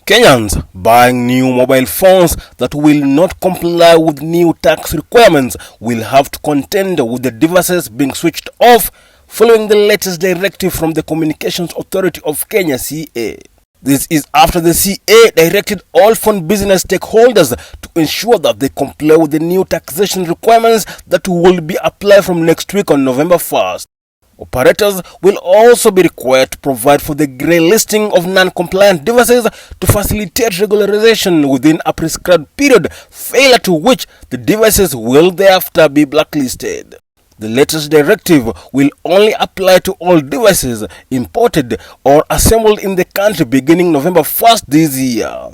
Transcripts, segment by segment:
Kenyans buying new mobile phones that will not comply with new tax requirements will have to contend with the devices being switched off following the latest directive from the Communications Authority of Kenya (CA). This is after the CA directed all phone business stakeholders to ensure that they comply with the new taxation requirements that will be applied from next week on November 1st. Operators will also be required to provide for the grey listing of non-compliant devices to facilitate regularization within a prescribed period, failure to which the devices will thereafter be blacklisted. The latest directive will only apply to all devices imported or assembled in the country beginning November 1st this year.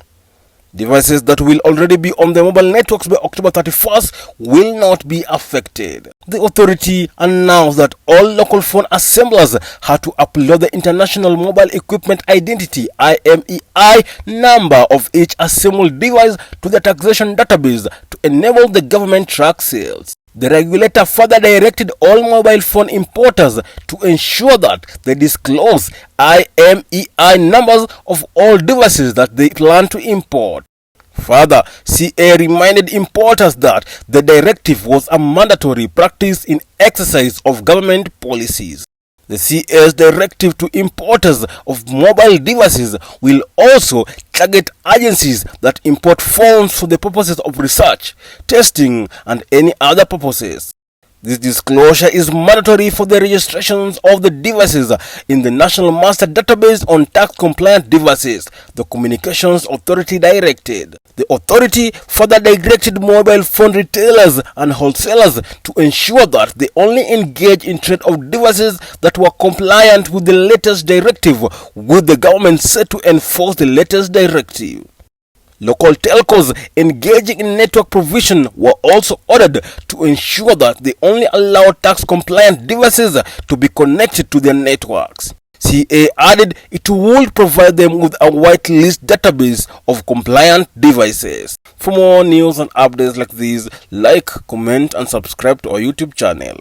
Devices that will already be on the mobile networks by October 31st will not be affected. The authority announced that all local phone assemblers had to upload the International Mobile Equipment Identity (IMEI) number of each assembled device to the taxation database to enable the government track sales. The regulator further directed all mobile phone importers to ensure that they disclose IMEI numbers of all devices that they plan to import. Further, CA reminded importers that the directive was a mandatory practice in exercise of government policies. The CA's directive to importers of mobile devices will also target agencies that import phones for the purposes of research, testing, and any other purposes. This disclosure is mandatory for the registrations of the devices in the National Master Database on Tax-Compliant Devices, the Communications Authority directed. The authority further directed mobile phone retailers and wholesalers to ensure that they only engage in trade of devices that were compliant with the latest directive, with the government set to enforce the latest directive. Local telcos engaging in network provision were also ordered to ensure that they only allow tax-compliant devices to be connected to their networks. CA added it would provide them with a whitelist database of compliant devices. For more news and updates like these, like, comment and subscribe to our YouTube channel.